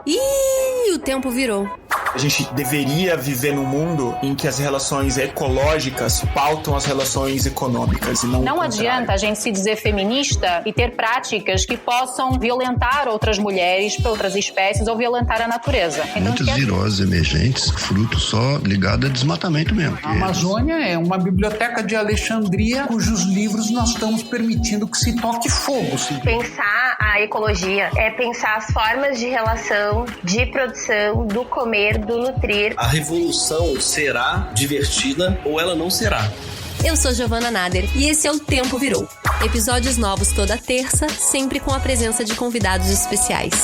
Ih, o tempo virou. A gente deveria viver num mundo em que as relações ecológicas pautam as relações econômicas e não o contrário. Adianta a gente se dizer feminista e ter práticas que possam violentar outras mulheres, outras espécies ou violentar a natureza. Então, muitas viroses emergentes, fruto só ligado a desmatamento mesmo. A Amazônia é uma biblioteca de Alexandria cujos livros nós estamos permitindo que se toque fogo. Sim. Pensar a ecologia é pensar as formas de relação, de produção, do comer, do nutrir. A revolução será divertida ou ela não será. Eu sou Giovana Nader e esse é o Tempo Virou. Episódios novos toda terça, sempre com a presença de convidados especiais.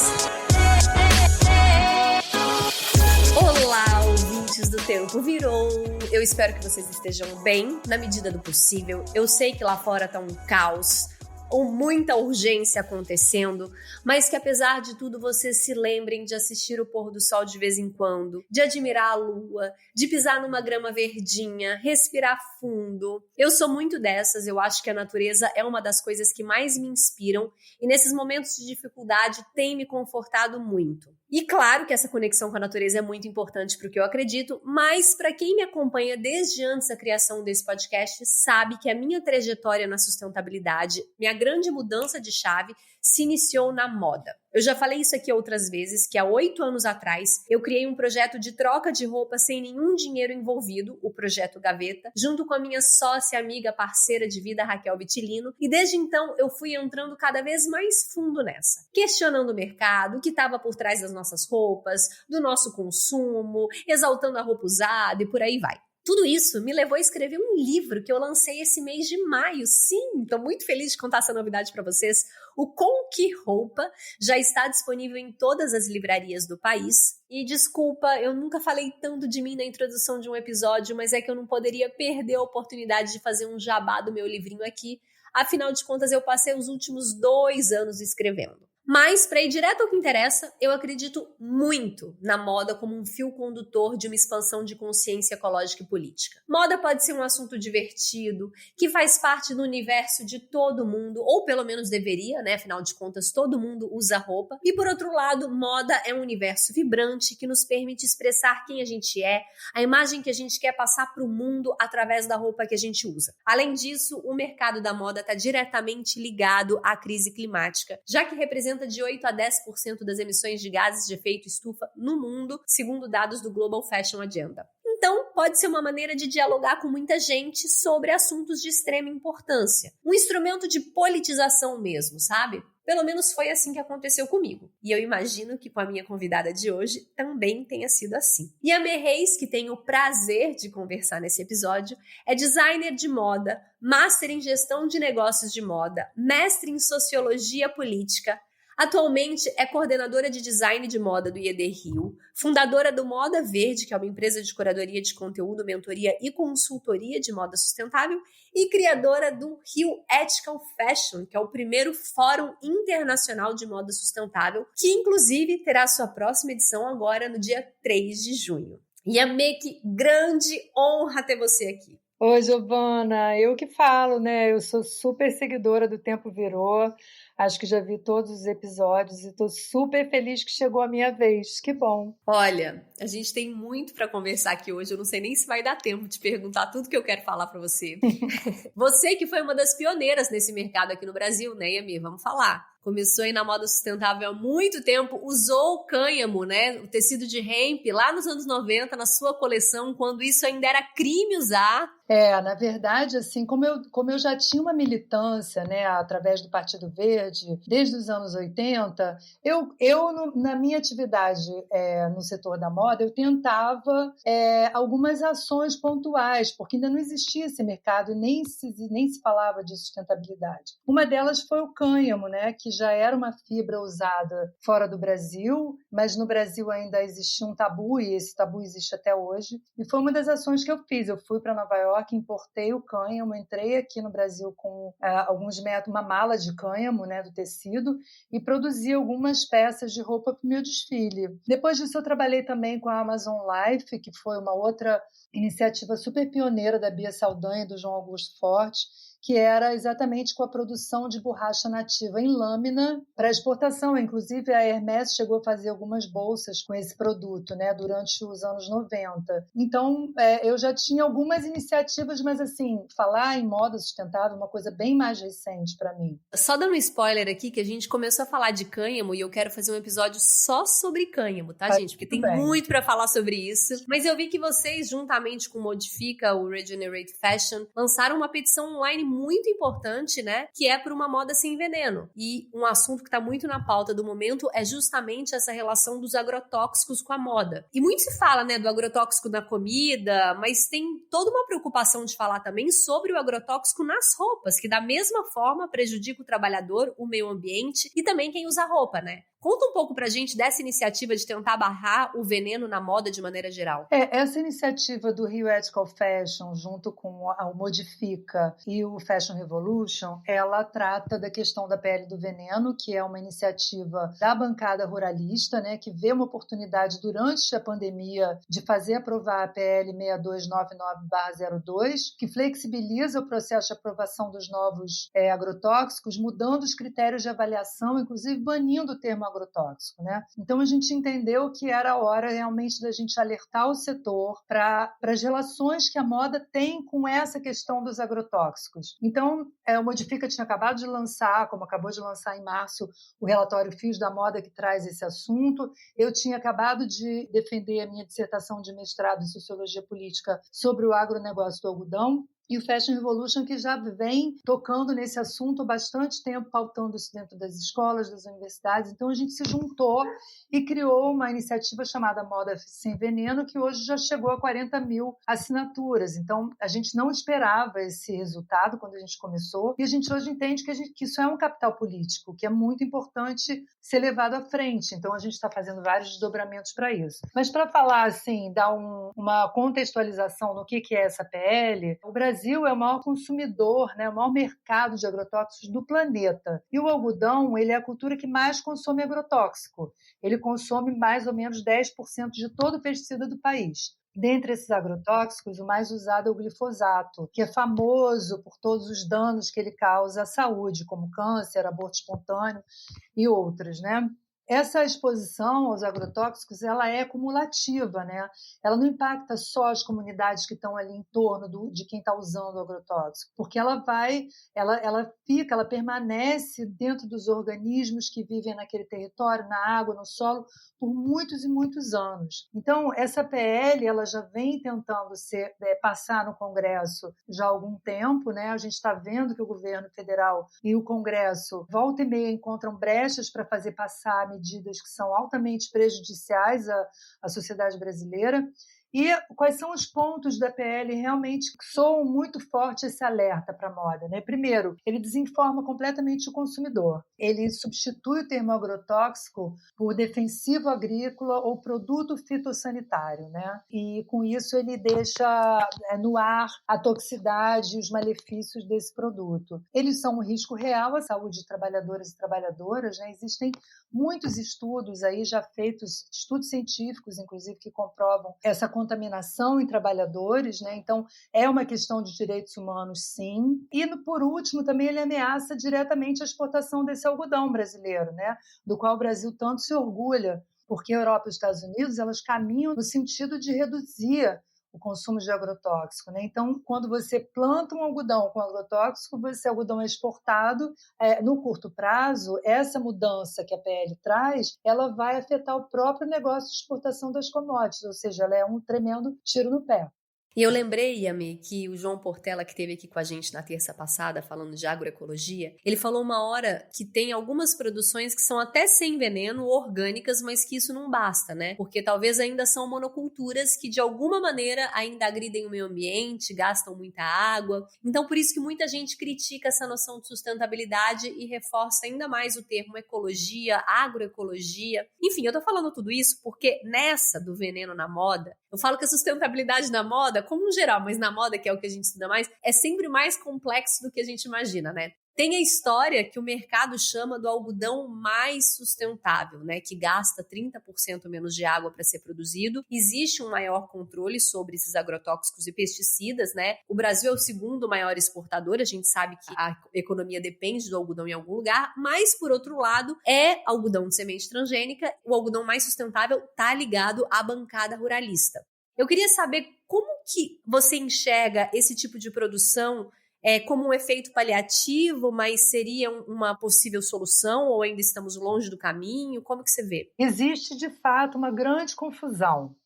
Olá, ouvintes do Tempo Virou. Eu espero que vocês estejam bem, na medida do possível. Eu sei que lá fora tá um caos, ou muita urgência acontecendo, mas que apesar de tudo vocês se lembrem de assistir o pôr do sol de vez em quando, de admirar a lua, de pisar numa grama verdinha, respirar fundo. Eu sou muito dessas, eu acho que a natureza é uma das coisas que mais me inspiram e nesses momentos de dificuldade tem me confortado muito. E claro que essa conexão com a natureza é muito importante para o que eu acredito, mas para quem me acompanha desde antes da criação desse podcast, sabe que a minha trajetória na sustentabilidade, minha grande mudança de chave, se iniciou na moda. Eu já falei isso aqui outras vezes, que há 8 anos atrás eu criei um projeto de troca de roupa sem nenhum dinheiro envolvido, o Projeto Gaveta, junto com a minha sócia, amiga, parceira de vida, Raquel Vitilino, e desde então eu fui entrando cada vez mais fundo nessa, questionando o mercado, o que estava por trás das nossas roupas, do nosso consumo, exaltando a roupa usada e por aí vai. Tudo isso me levou a escrever um livro que eu lancei esse mês de maio. Sim, estou muito feliz de contar essa novidade para vocês. O Com Que Roupa já está disponível em todas as livrarias do país. E desculpa, eu nunca falei tanto de mim na introdução de um episódio, mas é que eu não poderia perder a oportunidade de fazer um jabá do meu livrinho aqui. Afinal de contas, eu passei os últimos 2 anos escrevendo. Mas, para ir direto ao que interessa, eu acredito muito na moda como um fio condutor de uma expansão de consciência ecológica e política. Moda pode ser um assunto divertido, que faz parte do universo de todo mundo, ou pelo menos deveria, né? Afinal de contas, todo mundo usa roupa. E, por outro lado, moda é um universo vibrante que nos permite expressar quem a gente é, a imagem que a gente quer passar para o mundo através da roupa que a gente usa. Além disso, o mercado da moda está diretamente ligado à crise climática, já que representa de 8 a 10% das emissões de gases de efeito estufa no mundo, segundo dados do Global Fashion Agenda. Então, pode ser uma maneira de dialogar com muita gente sobre assuntos de extrema importância. Um instrumento de politização mesmo, sabe? Pelo menos foi assim que aconteceu comigo. E eu imagino que com a minha convidada de hoje também tenha sido assim. E a Mê Reis, que tem o prazer de conversar nesse episódio, é designer de moda, master em gestão de negócios de moda, mestre em sociologia política. Atualmente é coordenadora de design de moda do IED Rio, fundadora do Moda Verde, que é uma empresa de curadoria de conteúdo, mentoria e consultoria de moda sustentável, e criadora do Rio Ethical Fashion, que é o primeiro fórum internacional de moda sustentável, que inclusive terá sua próxima edição agora no dia 3 de junho. E a Mê, que grande honra ter você aqui. Oi, Giovana, eu que falo, né? Eu sou super seguidora do Tempo Virou, acho que já vi todos os episódios e estou super feliz que chegou a minha vez, que bom. Olha, a gente tem muito para conversar aqui hoje, eu não sei nem se vai dar tempo de perguntar tudo que eu quero falar para você. Você que foi uma das pioneiras nesse mercado aqui no Brasil, né, Yami? Vamos falar. Começou aí na moda sustentável há muito tempo, usou o cânhamo, né, o tecido de hemp, lá nos anos 90, na sua coleção, quando isso ainda era crime usar. Na verdade, assim, como eu já tinha uma militância, né, através do Partido Verde, desde os anos 80, na minha atividade no setor da moda, eu tentava algumas ações pontuais, porque ainda não existia esse mercado, nem se falava de sustentabilidade. Uma delas foi o cânhamo, né, que já era uma fibra usada fora do Brasil, mas no Brasil ainda existia um tabu, e esse tabu existe até hoje, e foi uma das ações que eu fiz. Eu fui para Nova York, importei o cânhamo, entrei aqui no Brasil com alguns metros, uma mala de cânhamo, né, do tecido, e produzi algumas peças de roupa para o meu desfile. Depois disso eu trabalhei também com a Amazon Life, que foi uma outra iniciativa super pioneira da Bia Saldanha e do João Augusto Forte, que era exatamente com a produção de borracha nativa em lâmina para exportação. Inclusive, a Hermès chegou a fazer algumas bolsas com esse produto, né, durante os anos 90. Então, eu já tinha algumas iniciativas, mas, assim, falar em moda sustentável é uma coisa bem mais recente para mim. Só dando um spoiler aqui, que a gente começou a falar de cânhamo e eu quero fazer um episódio só sobre cânhamo, tá, gente? Porque tem muito para falar sobre isso. Mas eu vi que vocês, juntamente com o Modifica, o Regenerate Fashion, lançaram uma petição online muito importante, né? Que é por uma moda sem veneno. E um assunto que está muito na pauta do momento é justamente essa relação dos agrotóxicos com a moda. E muito se fala, né, do agrotóxico na comida, mas tem toda uma preocupação de falar também sobre o agrotóxico nas roupas, que da mesma forma prejudica o trabalhador, o meio ambiente e também quem usa roupa, né? Conta um pouco pra gente dessa iniciativa de tentar barrar o veneno na moda de maneira geral. Essa iniciativa do Rio Ethical Fashion, junto com o Modifica e o Fashion Revolution, ela trata da questão da PL do veneno, que é uma iniciativa da bancada ruralista, né, que vê uma oportunidade durante a pandemia de fazer aprovar a PL 6299/02, que flexibiliza o processo de aprovação dos novos agrotóxicos, mudando os critérios de avaliação, inclusive banindo o termo agrotóxico, né? Então a gente entendeu que era a hora realmente da gente alertar o setor para as relações que a moda tem com essa questão dos agrotóxicos. Então o Modifica tinha acabado de lançar, como acabou de lançar em março, o relatório Fios da Moda que traz esse assunto. Eu tinha acabado de defender a minha dissertação de mestrado em Sociologia Política sobre o agronegócio do algodão. E o Fashion Revolution, que já vem tocando nesse assunto há bastante tempo, pautando isso dentro das escolas, das universidades. Então, a gente se juntou e criou uma iniciativa chamada Moda Sem Veneno, que hoje já chegou a 40 mil assinaturas. Então, a gente não esperava esse resultado quando a gente começou, e a gente hoje entende que isso é um capital político, que é muito importante ser levado à frente. Então, a gente está fazendo vários desdobramentos para isso. Mas, para falar, assim, dar uma contextualização no que é essa PL, o Brasil é o maior consumidor, né, o maior mercado de agrotóxicos do planeta. E o algodão, ele é a cultura que mais consome agrotóxico. Ele consome mais ou menos 10% de todo o pesticida do país. Dentre esses agrotóxicos, o mais usado é o glifosato, que é famoso por todos os danos que ele causa à saúde, como câncer, aborto espontâneo e outros, né? Essa exposição aos agrotóxicos, ela é cumulativa, né? Ela não impacta só as comunidades que estão ali em torno de quem está usando o agrotóxico, porque ela permanece dentro dos organismos que vivem naquele território, na água, no solo, por muitos e muitos anos. Então, essa PL, ela já vem tentando passar no Congresso já há algum tempo, né? A gente está vendo que o governo federal e o Congresso, volta e meia, encontram brechas para fazer passar medidas que são altamente prejudiciais à sociedade brasileira. E quais são os pontos da PL realmente que soam muito forte esse alerta para a moda, né? Primeiro, ele desinforma completamente o consumidor. Ele substitui o termo agrotóxico por defensivo agrícola ou produto fitossanitário, né? E com isso ele deixa no ar a toxicidade e os malefícios desse produto. Eles são um risco real à saúde de trabalhadores e trabalhadoras, né? Existem muitos estudos aí já feitos, estudos científicos, inclusive, que comprovam essa contaminação em trabalhadores, né? Então, é uma questão de direitos humanos, sim. E, por último, também ele ameaça diretamente a exportação desse algodão brasileiro, né? Do qual o Brasil tanto se orgulha, porque a Europa e os Estados Unidos, elas caminham no sentido de reduzir o consumo de agrotóxico, né? Então, quando você planta um algodão com agrotóxico, esse algodão é exportado. No curto prazo, essa mudança que a PL traz, ela vai afetar o próprio negócio de exportação das commodities, ou seja, ela é um tremendo tiro no pé. E eu lembrei, Yami, que o João Portela, que esteve aqui com a gente na terça passada, falando de agroecologia, ele falou uma hora que tem algumas produções que são até sem veneno, orgânicas, mas que isso não basta, né? Porque talvez ainda são monoculturas que, de alguma maneira, ainda agridem o meio ambiente, gastam muita água. Então, por isso que muita gente critica essa noção de sustentabilidade e reforça ainda mais o termo ecologia, agroecologia. Enfim, eu tô falando tudo isso porque nessa do veneno na moda, eu falo que a sustentabilidade na moda, como em geral, mas na moda, que é o que a gente estuda mais, é sempre mais complexo do que a gente imagina, né? Tem a história que o mercado chama do algodão mais sustentável, né, que gasta 30% menos de água para ser produzido. Existe um maior controle sobre esses agrotóxicos e pesticidas, né? O Brasil é o segundo maior exportador, a gente sabe que a economia depende do algodão em algum lugar, mas, por outro lado, é algodão de semente transgênica, o algodão mais sustentável está ligado à bancada ruralista. Eu queria saber como que você enxerga esse tipo de produção como um efeito paliativo, mas seria uma possível solução ou ainda estamos longe do caminho? Como que você vê? Existe, de fato, uma grande confusão.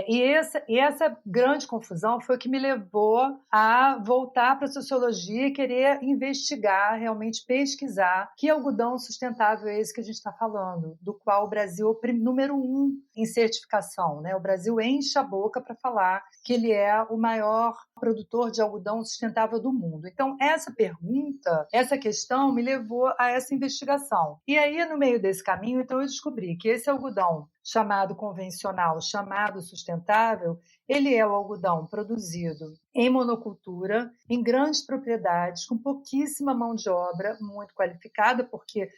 E essa grande confusão foi o que me levou a voltar para a sociologia e querer investigar, realmente pesquisar que algodão sustentável é esse que a gente está falando, do qual o Brasil é o número 1 em certificação, né? O Brasil enche a boca para falar que ele é o maior produtor de algodão sustentável do mundo. Então, essa pergunta, essa questão me levou a essa investigação. E aí, no meio desse caminho, então, eu descobri que esse algodão chamado convencional, chamado sustentável, ele é o algodão produzido em monocultura, em grandes propriedades, com pouquíssima mão de obra, muito qualificada, porque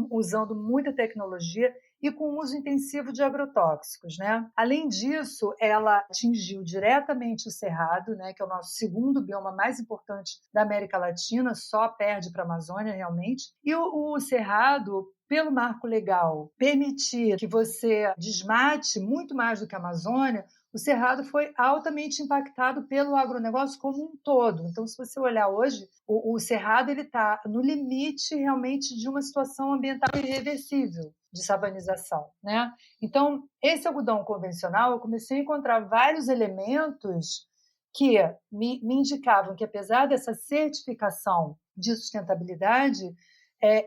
usando muita tecnologia e com uso intensivo de agrotóxicos, né? Além disso, ela atingiu diretamente o Cerrado, né, que é o nosso segundo bioma mais importante da América Latina, só perde para a Amazônia realmente. E o Cerrado, pelo marco legal, permitir que você desmate muito mais do que a Amazônia, o Cerrado foi altamente impactado pelo agronegócio como um todo. Então, se você olhar hoje, o Cerrado está no limite realmente de uma situação ambiental irreversível de savanização, né? Então, esse algodão convencional, eu comecei a encontrar vários elementos que me indicavam que, apesar dessa certificação de sustentabilidade,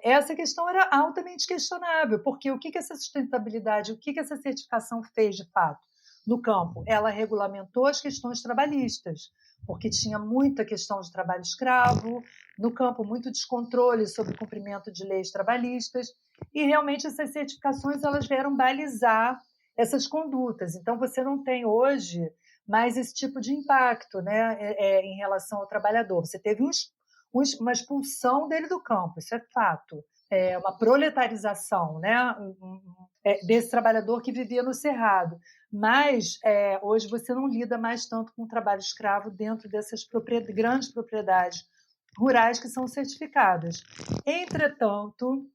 essa questão era altamente questionável, porque o que essa sustentabilidade, o que essa certificação fez de fato no campo? Ela regulamentou as questões trabalhistas, porque tinha muita questão de trabalho escravo, no campo muito descontrole sobre o cumprimento de leis trabalhistas, e realmente essas certificações elas vieram balizar essas condutas. Então você não tem hoje mais esse tipo de impacto, né, em relação ao trabalhador. Você teve uma expulsão dele do campo, isso é fato. Uma proletarização, né, desse trabalhador que vivia no Cerrado. Mas hoje você não lida mais tanto com o trabalho escravo dentro dessas grandes propriedades rurais que são certificadas. Entretanto,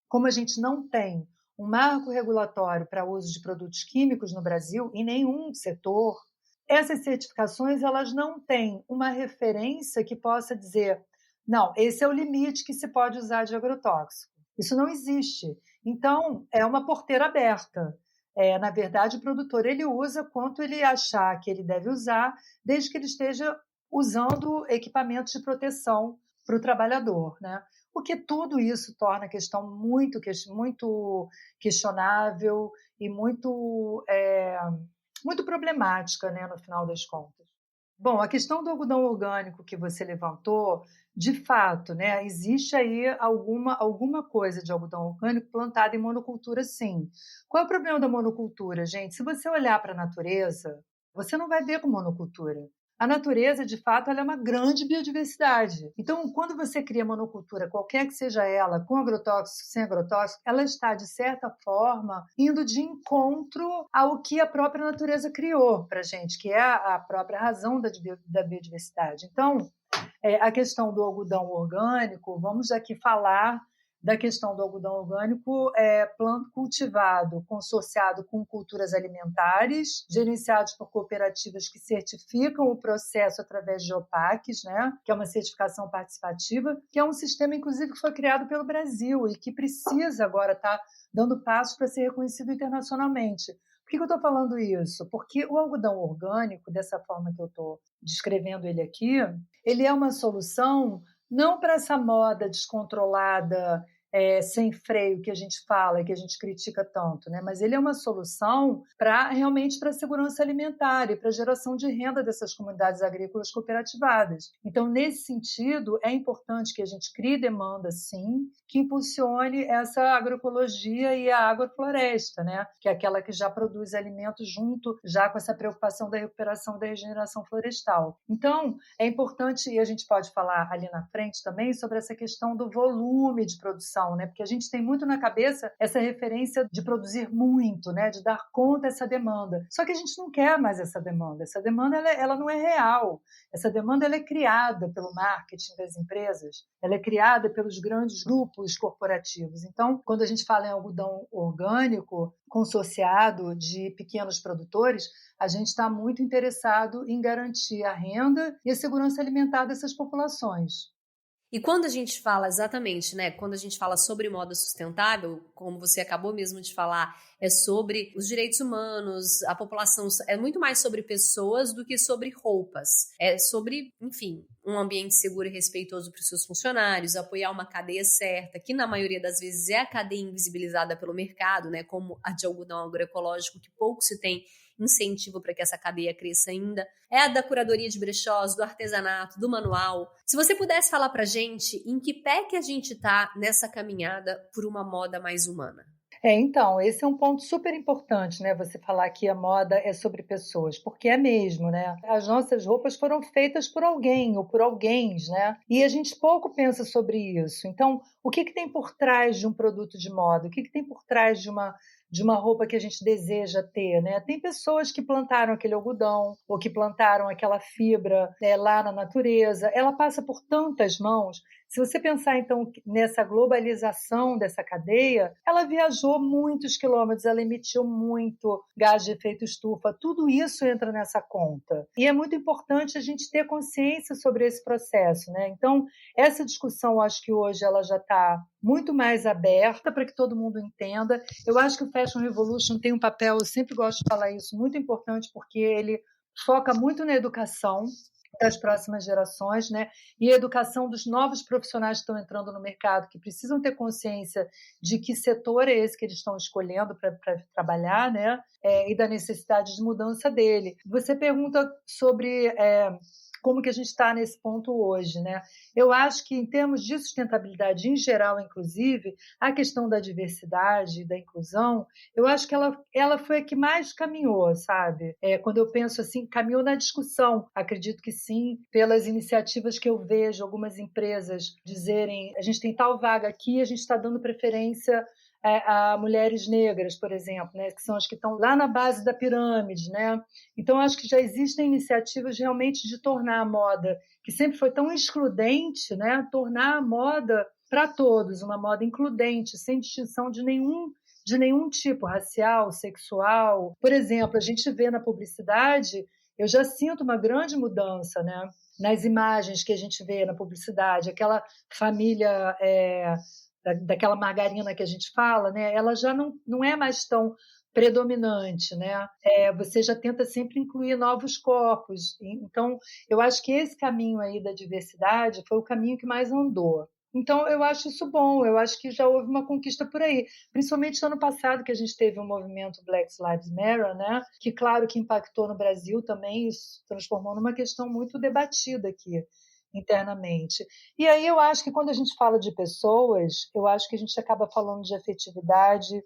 como a gente não tem um marco regulatório para o uso de produtos químicos no Brasil, em nenhum setor, essas certificações elas não têm uma referência que possa dizer não, esse é o limite que se pode usar de agrotóxico. Isso não existe. Então, é uma porteira aberta. Na verdade, o produtor ele usa quanto ele achar que ele deve usar, desde que ele esteja usando equipamentos de proteção para o trabalhador, né? Porque tudo isso torna a questão muito questionável e muito problemática, né, no final das contas. Bom, a questão do algodão orgânico que você levantou, de fato, né, existe aí alguma coisa de algodão orgânico plantado em monocultura, sim. Qual é o problema da monocultura, gente? Se você olhar para a natureza, você não vai ver com monocultura. A natureza, de fato, ela é uma grande biodiversidade. Então, quando você cria monocultura, qualquer que seja ela, com agrotóxico, sem agrotóxico, ela está, de certa forma, indo de encontro ao que a própria natureza criou para a gente, que é a própria razão da biodiversidade. Então, a questão do algodão orgânico, vamos aqui falar da questão do algodão orgânico cultivado, consorciado com culturas alimentares, gerenciados por cooperativas que certificam o processo através de OPACs, né, que é uma certificação participativa, que é um sistema, inclusive, que foi criado pelo Brasil e que precisa agora estar dando passos para ser reconhecido internacionalmente. Por que eu estou falando isso? Porque o algodão orgânico, dessa forma que eu estou descrevendo ele aqui, ele é uma solução não para essa moda descontrolada sem freio que a gente fala e que a gente critica tanto, né? Mas ele é uma solução realmente para a segurança alimentar e para a geração de renda dessas comunidades agrícolas cooperativadas. Então, nesse sentido, é importante que a gente crie demanda, sim, que impulsione essa agroecologia e a agrofloresta, né? Que é aquela que já produz alimentos junto, já com essa preocupação da recuperação da regeneração florestal. Então, é importante, e a gente pode falar ali na frente também, sobre essa questão do volume de produção, né? Porque a gente tem muito na cabeça essa referência de produzir muito, né? De dar conta dessa demanda. Só que a gente não quer mais essa demanda. Essa demanda, ela não é real. Essa demanda, ela é criada pelo marketing das empresas, ela é criada pelos grandes grupos corporativos. Então, quando a gente fala em algodão orgânico, consorciado de pequenos produtores, a gente está muito interessado em garantir a renda e a segurança alimentar dessas populações. E quando a gente fala exatamente, né, quando a gente fala sobre moda sustentável, como você acabou mesmo de falar, é sobre os direitos humanos, a população, é muito mais sobre pessoas do que sobre roupas. É sobre, enfim, um ambiente seguro e respeitoso para os seus funcionários, apoiar uma cadeia certa, que na maioria das vezes é a cadeia invisibilizada pelo mercado, né, como a de algodão agroecológico, que pouco se tem incentivo para que essa cadeia cresça ainda, é a da curadoria de brechós, do artesanato, do manual. Se você pudesse falar para a gente em que pé que a gente está nessa caminhada por uma moda mais humana? Então, esse é um ponto super importante, né? Você falar que a moda é sobre pessoas, porque é mesmo, né? As nossas roupas foram feitas por alguém ou por alguéns, né? E a gente pouco pensa sobre isso. Então, o que tem por trás de um produto de moda? O que tem por trás de uma roupa que a gente deseja ter, né? Tem pessoas que plantaram aquele algodão ou que plantaram aquela fibra lá na natureza. Ela passa por tantas mãos. Se você pensar, então, nessa globalização dessa cadeia, ela viajou muitos quilômetros, ela emitiu muito gás de efeito estufa, tudo isso entra nessa conta. E é muito importante a gente ter consciência sobre esse processo, né? Então, essa discussão, acho que hoje ela já está muito mais aberta para que todo mundo entenda. Eu acho que o Fashion Revolution tem um papel, eu sempre gosto de falar isso, muito importante, porque ele foca muito na educação das próximas gerações, né? E a educação dos novos profissionais que estão entrando no mercado, que precisam ter consciência de que setor é esse que eles estão escolhendo para trabalhar, né? E da necessidade de mudança dele. Você pergunta sobre como que a gente está nesse ponto hoje, né? Eu acho que, em termos de sustentabilidade em geral, inclusive, a questão da diversidade, da inclusão, eu acho que ela foi a que mais caminhou, sabe? Quando eu penso assim, caminhou na discussão. Acredito que sim, pelas iniciativas que eu vejo, algumas empresas dizerem, a gente tem tal vaga aqui, a gente está dando preferência a mulheres negras, por exemplo, né, que são as que estão lá na base da pirâmide, né? Então, acho que já existem iniciativas realmente de tornar a moda, que sempre foi tão excludente, né, tornar a moda para todos, uma moda includente, sem distinção de nenhum tipo, racial, sexual. Por exemplo, a gente vê na publicidade, eu já sinto uma grande mudança, né, nas imagens que a gente vê na publicidade, aquela família daquela margarina que a gente fala, né? Ela já não é mais tão predominante, né? Você já tenta sempre incluir novos corpos. Então, eu acho que esse caminho aí da diversidade foi o caminho que mais andou. Então, eu acho isso bom, eu acho que já houve uma conquista por aí, principalmente no ano passado, que a gente teve um movimento Black Lives Matter, né? Que, claro, que impactou no Brasil também, isso transformou numa questão muito debatida aqui internamente. E aí eu acho que quando a gente fala de pessoas, eu acho que a gente acaba falando de afetividade,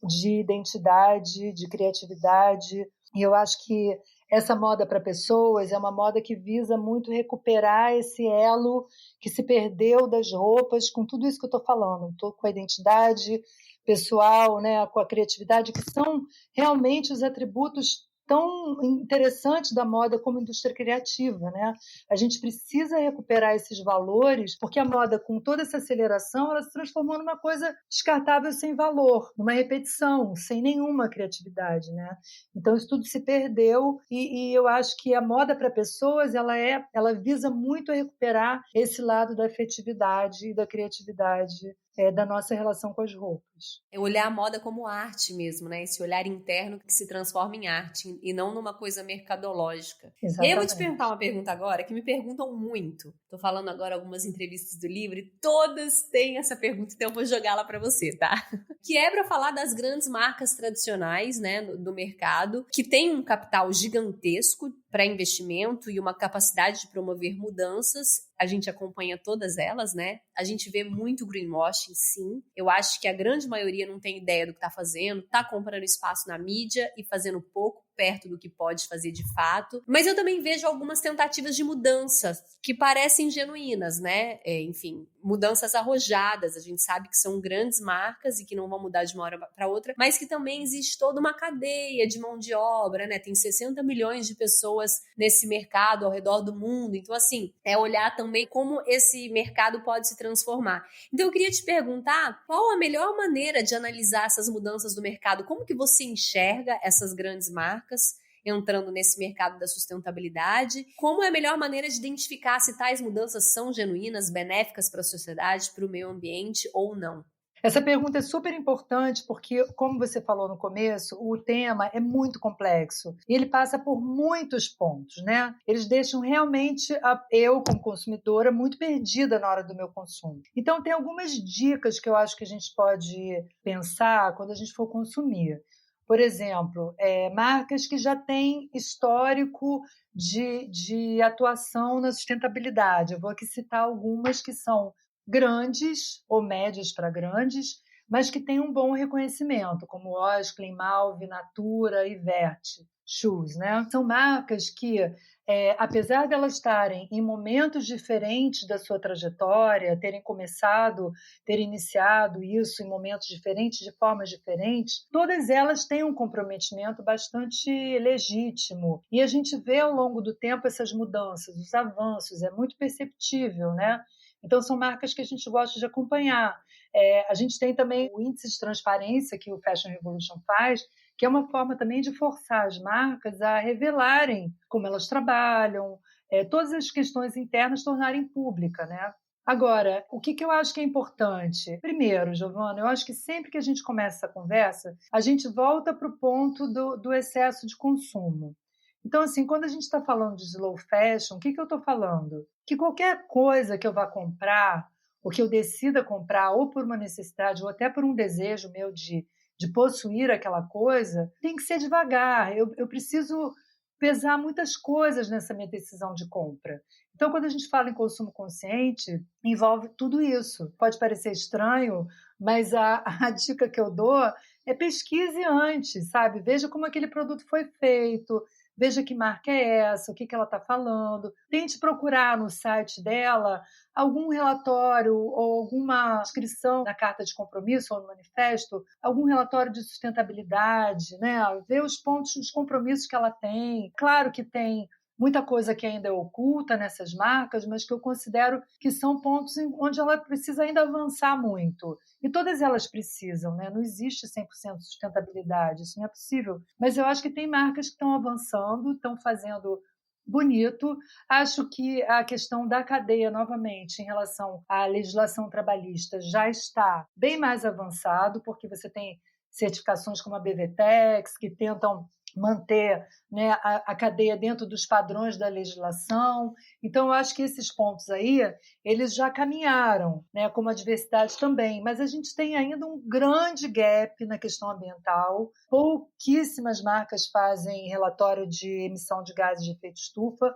de identidade, de criatividade, e eu acho que essa moda para pessoas é uma moda que visa muito recuperar esse elo que se perdeu das roupas, com tudo isso que eu estou falando, com a identidade pessoal, né, com a criatividade, que são realmente os atributos tão interessantes da moda como indústria criativa, né? A gente precisa recuperar esses valores, porque a moda, com toda essa aceleração, ela se transformou numa coisa descartável sem valor, numa repetição, sem nenhuma criatividade, né? Então isso tudo se perdeu e eu acho que a moda para pessoas, ela visa muito a recuperar esse lado da afetividade e da criatividade da nossa relação com as roupas. É olhar a moda como arte mesmo, né? Esse olhar interno que se transforma em arte e não numa coisa mercadológica. Exatamente. E aí eu vou te perguntar uma pergunta agora que me perguntam muito. Tô falando agora algumas entrevistas do livro e todas têm essa pergunta, então eu vou jogá-la para você, tá? Que é para falar das grandes marcas tradicionais, né, do mercado, que tem um capital gigantesco para investimento e uma capacidade de promover mudanças. A gente acompanha todas elas, né? A gente vê muito greenwashing, sim. Eu acho que a grande maioria não tem ideia do que está fazendo, está comprando espaço na mídia e fazendo pouco perto do que pode fazer de fato. Mas eu também vejo algumas tentativas de mudanças que parecem genuínas, né? Enfim, mudanças arrojadas. A gente sabe que são grandes marcas e que não vão mudar de uma hora para outra, mas que também existe toda uma cadeia de mão de obra, né? Tem 60 milhões de pessoas nesse mercado ao redor do mundo. Então, assim, é olhar também como esse mercado pode se transformar. Então, eu queria te perguntar qual a melhor maneira de analisar essas mudanças do mercado? Como que você enxerga essas grandes marcas entrando nesse mercado da sustentabilidade? Como é a melhor maneira de identificar se tais mudanças são genuínas, benéficas para a sociedade, para o meio ambiente ou não? Essa pergunta é super importante porque, como você falou no começo, o tema é muito complexo e ele passa por muitos pontos, né? Eles deixam realmente eu, como consumidora, muito perdida na hora do meu consumo. Então, tem algumas dicas que eu acho que a gente pode pensar quando a gente for consumir. Por exemplo, marcas que já têm histórico de atuação na sustentabilidade. Eu vou aqui citar algumas que são grandes ou médias para grandes, mas que têm um bom reconhecimento, como Osklen, Malve, Natura e Vert Shoes, né? São marcas que, apesar de elas estarem em momentos diferentes da sua trajetória, terem iniciado isso em momentos diferentes, de formas diferentes, todas elas têm um comprometimento bastante legítimo. E a gente vê ao longo do tempo essas mudanças, os avanços, é muito perceptível, né? Então, são marcas que a gente gosta de acompanhar. A gente tem também o índice de transparência que o Fashion Revolution faz, que é uma forma também de forçar as marcas a revelarem como elas trabalham, todas as questões internas tornarem pública, né? Agora, o que eu acho que é importante? Primeiro, Giovana, eu acho que sempre que a gente começa essa conversa, a gente volta para o ponto do excesso de consumo. Então, assim, quando a gente está falando de slow fashion, o que eu estou falando? Que qualquer coisa que eu vá comprar, ou que eu decida comprar, ou por uma necessidade, ou até por um desejo meu de possuir aquela coisa, tem que ser devagar. Eu preciso pesar muitas coisas nessa minha decisão de compra. Então, quando a gente fala em consumo consciente, envolve tudo isso. Pode parecer estranho, mas a dica que eu dou é pesquise antes, sabe? Veja como aquele produto foi feito, veja que marca é essa, o que ela está falando. Tente procurar no site dela algum relatório ou alguma inscrição na carta de compromisso ou no manifesto, algum relatório de sustentabilidade, né? Ver os pontos, os compromissos que ela tem. Claro que tem muita coisa que ainda é oculta nessas marcas, mas que eu considero que são pontos onde ela precisa ainda avançar muito. E todas elas precisam, né? Não existe 100% de sustentabilidade, isso não é possível. Mas eu acho que tem marcas que estão avançando, estão fazendo bonito. Acho que a questão da cadeia, novamente, em relação à legislação trabalhista, já está bem mais avançado, porque você tem certificações como a BVTEX, que tentam manter, né, a cadeia dentro dos padrões da legislação. Então, eu acho que esses pontos aí, eles já caminharam, né, como a diversidade também, mas a gente tem ainda um grande gap na questão ambiental. Pouquíssimas marcas fazem relatório de emissão de gases de efeito estufa.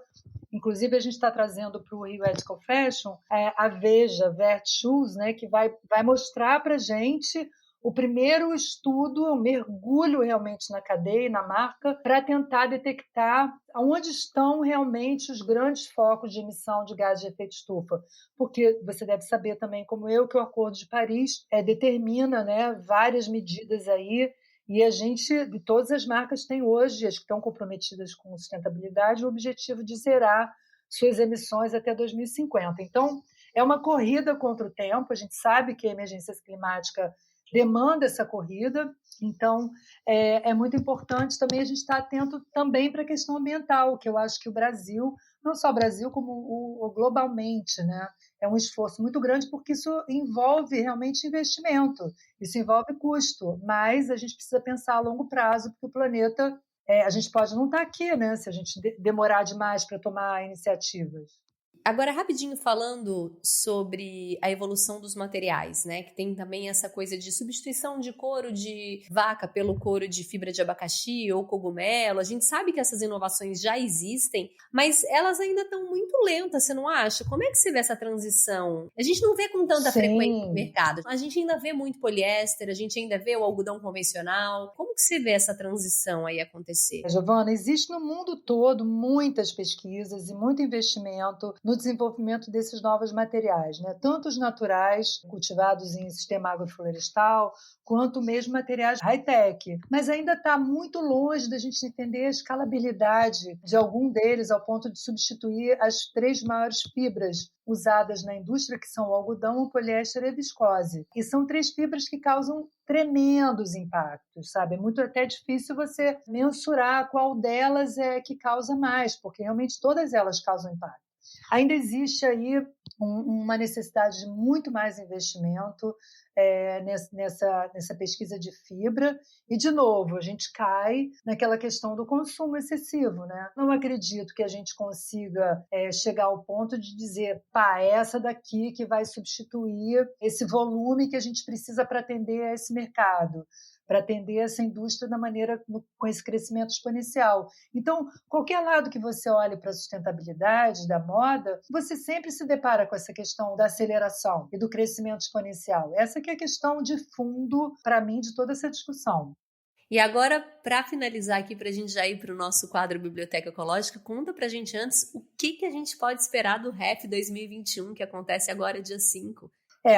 Inclusive, a gente está trazendo para o Rio Ethical Fashion a Veja, Vert Shoes, né, que vai mostrar para a gente o primeiro estudo, um mergulho realmente na cadeia e na marca, para tentar detectar onde estão realmente os grandes focos de emissão de gases de efeito estufa. Porque você deve saber também, como eu, que o Acordo de Paris determina, né, várias medidas aí, e a gente, de todas as marcas, tem hoje, as que estão comprometidas com sustentabilidade, o objetivo de zerar suas emissões até 2050. Então, é uma corrida contra o tempo, a gente sabe que a emergência climática demanda essa corrida, então é muito importante também a gente estar atento também para a questão ambiental, que eu acho que o Brasil, não só o Brasil, como globalmente, né, é um esforço muito grande, porque isso envolve realmente investimento, isso envolve custo, mas a gente precisa pensar a longo prazo, porque o planeta, a gente pode não estar aqui, né, se a gente demorar demais para tomar iniciativas. Agora, rapidinho falando sobre a evolução dos materiais, né? Que tem também essa coisa de substituição de couro de vaca pelo couro de fibra de abacaxi ou cogumelo. A gente sabe que essas inovações já existem, mas elas ainda estão muito lentas, você não acha? Como é que você vê essa transição? A gente não vê com tanta frequência no mercado. A gente ainda vê muito poliéster, a gente ainda vê o algodão convencional. Como que você vê essa transição aí acontecer? Giovana, existe no mundo todo muitas pesquisas e muito investimento no desenvolvimento desses novos materiais, né? Tanto os naturais, cultivados em sistema agroflorestal, quanto mesmo materiais high-tech. Mas ainda está muito longe da gente entender a escalabilidade de algum deles ao ponto de substituir as 3 maiores fibras usadas na indústria, que são o algodão, o poliéster e a viscose. E são 3 fibras que causam tremendos impactos, sabe? É muito até difícil você mensurar qual delas é que causa mais, porque realmente todas elas causam impacto. Ainda existe aí uma necessidade de muito mais investimento nessa pesquisa de fibra. E, de novo, a gente cai naquela questão do consumo excessivo, né? Não acredito que a gente consiga chegar ao ponto de dizer, é essa daqui que vai substituir esse volume que a gente precisa para atender a esse mercado, para atender essa indústria da maneira com esse crescimento exponencial. Então, qualquer lado que você olhe para a sustentabilidade da moda, você sempre se depara com essa questão da aceleração e do crescimento exponencial. Essa que é a questão de fundo, para mim, de toda essa discussão. E agora, para finalizar aqui, para a gente já ir para o nosso quadro Biblioteca Ecológica, conta para a gente antes o que a gente pode esperar do REF 2021, que acontece agora dia 5.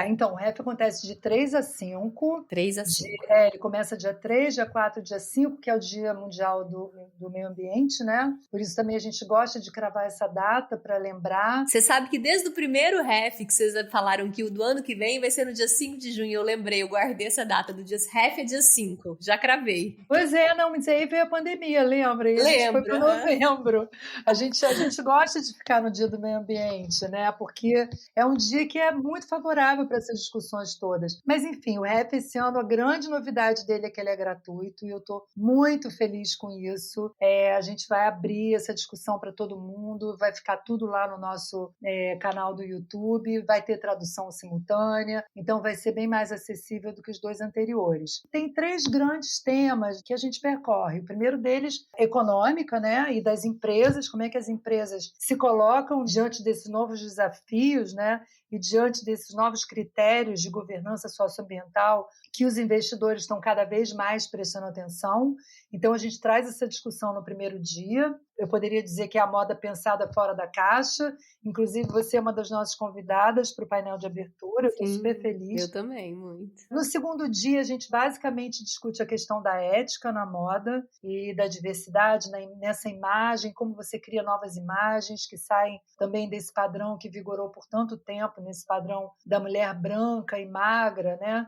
Então, o REF acontece de 3 a 5. 3 a 5. Ele começa dia 3, dia 4, dia 5, que é o Dia Mundial do Meio Ambiente, né? Por isso também a gente gosta de cravar essa data para lembrar. Você sabe que desde o primeiro REF que vocês falaram que o do ano que vem vai ser no dia 5 de junho, eu lembrei, eu guardei essa data do dia REF é dia 5, já cravei. Pois não, mas aí veio a pandemia, lembra? E a gente foi para novembro. A gente gosta de ficar no Dia do Meio Ambiente, né? Porque é um dia que é muito favorável para essas discussões todas. Mas, enfim, o REF esse ano, a grande novidade dele é que ele é gratuito e eu estou muito feliz com isso. A gente vai abrir essa discussão para todo mundo, vai ficar tudo lá no nosso canal do YouTube, vai ter tradução simultânea, então vai ser bem mais acessível do que os 2 anteriores. Tem 3 grandes temas que a gente percorre. O primeiro deles, econômica, né? E das empresas, como é que as empresas se colocam diante desses novos desafios, né? E diante desses novos critérios de governança socioambiental que os investidores estão cada vez mais prestando atenção. Então, a gente traz essa discussão no primeiro dia. Eu poderia dizer que é a moda pensada fora da caixa. Inclusive, você é uma das nossas convidadas para o painel de abertura. Eu estou super feliz. Eu também, muito. No segundo dia, a gente basicamente discute a questão da ética na moda e da diversidade nessa imagem, como você cria novas imagens que saem também desse padrão que vigorou por tanto tempo, nesse padrão da mulher branca e magra, né?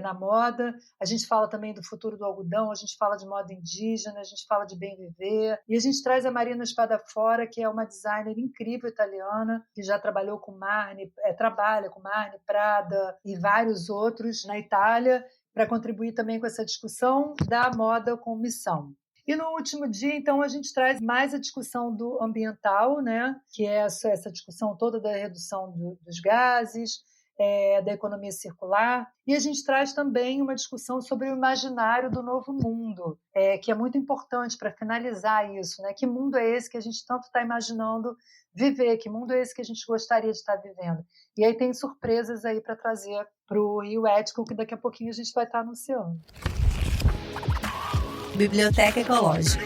Na moda. A gente fala também do futuro do algodão, a gente fala de moda indígena, a gente fala de bem viver, e a gente traz a Marina Spadafora, que é uma designer incrível italiana, que já trabalhou com trabalha com Marni, Prada e vários outros na Itália, para contribuir também com essa discussão da moda com missão. E no último dia, então, a gente traz mais a discussão do ambiental, né? Que é essa discussão toda da redução dos gases, da economia circular, e a gente traz também uma discussão sobre o imaginário do novo mundo, que é muito importante para finalizar isso, né? Que mundo é esse que a gente tanto está imaginando viver, que mundo é esse que a gente gostaria de estar vivendo? E aí tem surpresas aí para trazer para o Rio Ético, que daqui a pouquinho a gente vai estar anunciando. Biblioteca Ecológica.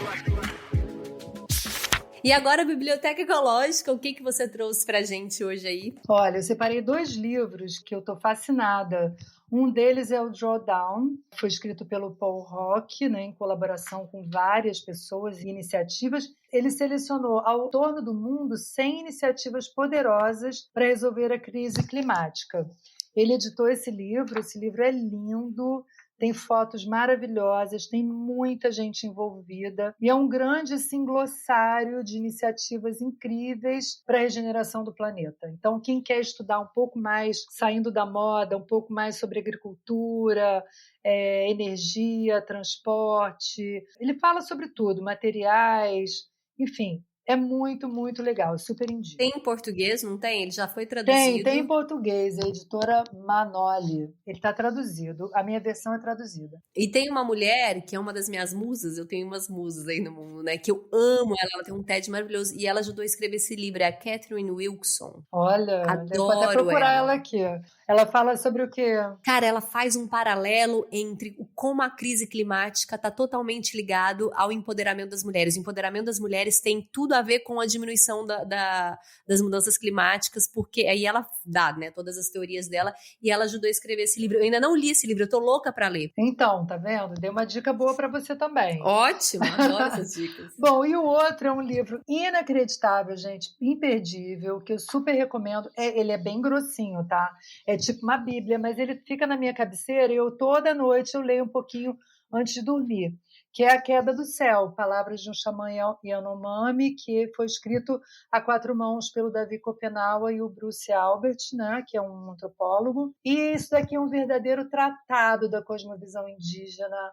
E agora, Biblioteca Ecológica, o que você trouxe pra gente hoje aí? Olha, eu separei 2 livros que eu tô fascinada. Um deles é o Drawdown, foi escrito pelo Paul Rock, né, em colaboração com várias pessoas e iniciativas. Ele selecionou ao torno do mundo 100 iniciativas poderosas para resolver a crise climática. Ele editou esse livro é lindo, tem fotos maravilhosas, tem muita gente envolvida e é um grande assim, glossário de iniciativas incríveis para a regeneração do planeta. Então, quem quer estudar um pouco mais, saindo da moda, um pouco mais sobre agricultura, energia, transporte, ele fala sobre tudo, materiais, enfim. É muito, muito legal, super indico. Tem em português, não tem? Ele já foi traduzido? Tem em português, a editora Manoli. Ele está traduzido, a minha versão é traduzida. E tem uma mulher que é uma das minhas musas, eu tenho umas musas aí no mundo, né? Que eu amo ela tem um TED maravilhoso. E ela ajudou a escrever esse livro, é a Catherine Wilson. Olha, adoro até procurar ela aqui. Ela fala sobre o quê? Cara, ela faz um paralelo entre como a crise climática está totalmente ligado ao empoderamento das mulheres. O empoderamento das mulheres tem tudo a ver com a diminuição das mudanças climáticas, porque aí ela dá, né, todas as teorias dela, e ela ajudou a escrever esse livro. Eu ainda não li esse livro, eu tô louca para ler. Então, tá vendo? Dei uma dica boa para você também. Ótimo, adoro essas dicas. Bom, e o outro é um livro inacreditável, gente, imperdível, que eu super recomendo. Ele é bem grossinho, tá? É tipo uma bíblia, mas ele fica na minha cabeceira e toda noite eu leio um pouquinho antes de dormir, que é A Queda do Céu, Palavras de um Xamã Yanomami, que foi escrito a 4 mãos pelo Davi Kopenawa e o Bruce Albert, né, que é um antropólogo. E isso daqui é um verdadeiro tratado da cosmovisão indígena.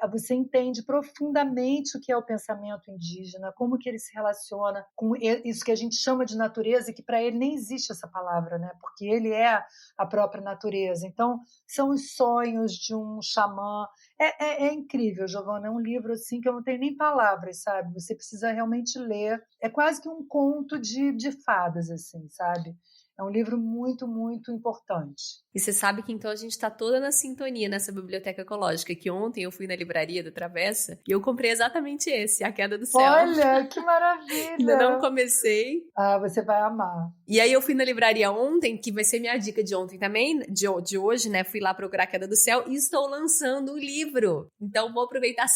Você entende profundamente o que é o pensamento indígena, como que ele se relaciona com isso que a gente chama de natureza, e que para ele nem existe essa palavra, né? Porque ele é a própria natureza. Então, são os sonhos de um xamã. É incrível, Giovana, é um livro assim que eu não tenho nem palavras, sabe? Você precisa realmente ler. É quase que um conto de fadas, assim, sabe? É um livro muito, muito importante. E você sabe que então a gente está toda na sintonia nessa biblioteca ecológica, que ontem eu fui na livraria da Travessa e eu comprei exatamente esse, A Queda do Céu. Olha, que maravilha! Ainda não comecei. Você vai amar. E aí eu fui na livraria ontem, que vai ser minha dica de ontem também, de hoje, né? Fui lá procurar A Queda do Céu e estou lançando o livro. Então vou aproveitar,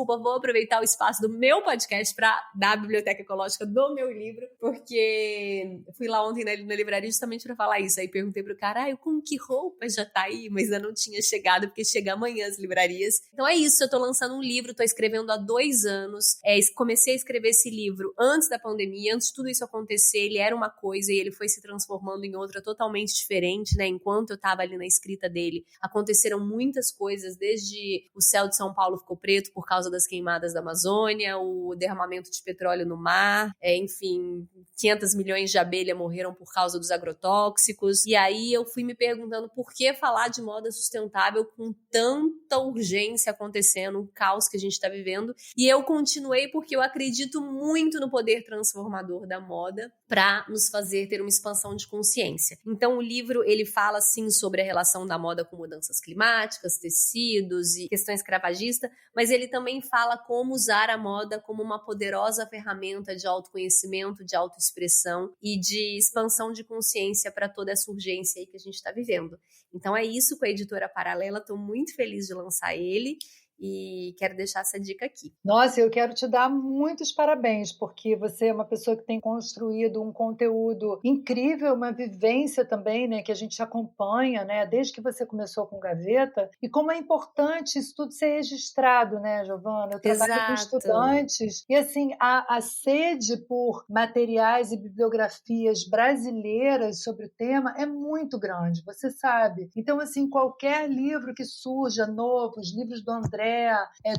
vou aproveitar o espaço do meu podcast para dar a biblioteca ecológica do meu livro, porque fui lá ontem na livraria justamente para falar isso. Aí perguntei pro cara, com que roupa já tá aí? Mas ainda não tinha chegado, porque chega amanhã as livrarias. Então é isso, eu tô lançando um livro, tô escrevendo há 2 anos. Comecei a escrever esse livro antes da pandemia, antes de tudo isso acontecer. Ele era uma coisa e ele foi se transformando em outra totalmente diferente, né? Enquanto eu tava ali na escrita dele, aconteceram muitas coisas, desde o céu de São Paulo ficou preto por causa das queimadas da Amazônia, o derramamento de petróleo no mar, enfim, 500 milhões de abelhas morreram por causa dos agrotóxicos. E aí eu fui me perguntando por que falar de moda sustentável com tanta urgência acontecendo, o caos que a gente está vivendo. E eu continuei porque eu acredito muito no poder transformador da moda para nos fazer ter uma expansão de consciência. Então o livro, ele fala sim sobre a relação da moda com mudanças climáticas, tecidos e questões escravagistas, mas ele também fala como usar a moda como uma poderosa ferramenta de autoconhecimento, de autoexpressão e de expansão de consciência para toda essa urgência aí que a gente está vivendo. Então é isso com a editora Paralela, estou muito feliz de lançar ele e quero deixar essa dica aqui. Nossa, eu quero te dar muitos parabéns, porque você é uma pessoa que tem construído um conteúdo incrível, uma vivência também, né, que a gente acompanha, né, desde que você começou com Gaveta, e como é importante isso tudo ser registrado, né, Giovana? Eu trabalho com estudantes, e assim, a sede por materiais e bibliografias brasileiras sobre o tema é muito grande, você sabe. Então, assim, qualquer livro que surja novo, os livros do André,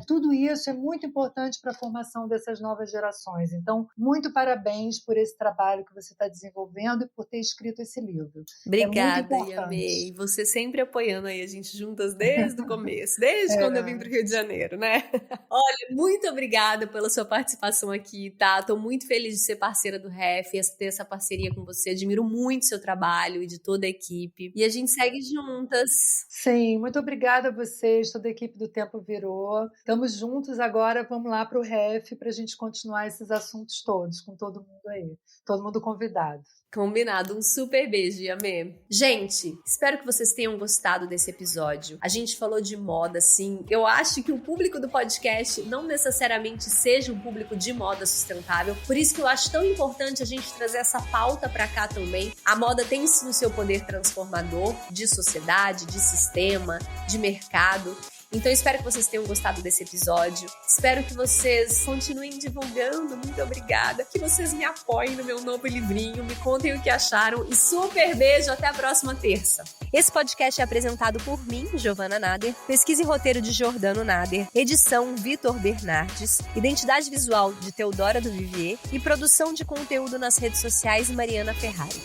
tudo isso é muito importante para a formação dessas novas gerações. Então, muito parabéns por esse trabalho que você está desenvolvendo e por ter escrito esse livro. Obrigada, Yamei. Você sempre apoiando aí a gente juntas desde o começo, desde quando eu vim para o Rio de Janeiro, né? Olha, muito obrigada pela sua participação aqui, tá? Estou muito feliz de ser parceira do REF e ter essa parceria com você. Admiro muito seu trabalho e de toda a equipe. E a gente segue juntas. Sim, muito obrigada a vocês, toda a equipe do Tempo Virou. admirou. Estamos juntos agora, vamos lá para o REF para a gente continuar esses assuntos todos, com todo mundo aí, todo mundo convidado. Combinado, um super beijo, Yamê. Gente, espero que vocês tenham gostado desse episódio. A gente falou de moda, sim. Eu acho que o público do podcast não necessariamente seja um público de moda sustentável. Por isso que eu acho tão importante a gente trazer essa pauta pra cá também. A moda tem sim o seu poder transformador de sociedade, de sistema, de mercado. Então, espero que vocês tenham gostado desse episódio. Espero que vocês continuem divulgando. Muito obrigada. Que vocês me apoiem no meu novo livrinho. Me contem o que acharam. E super beijo. Até a próxima terça. Esse podcast é apresentado por mim, Giovana Nader. Pesquisa e roteiro de Jordano Nader. Edição Vitor Bernardes. Identidade visual de Teodora do Vivier. E produção de conteúdo nas redes sociais Mariana Ferrari.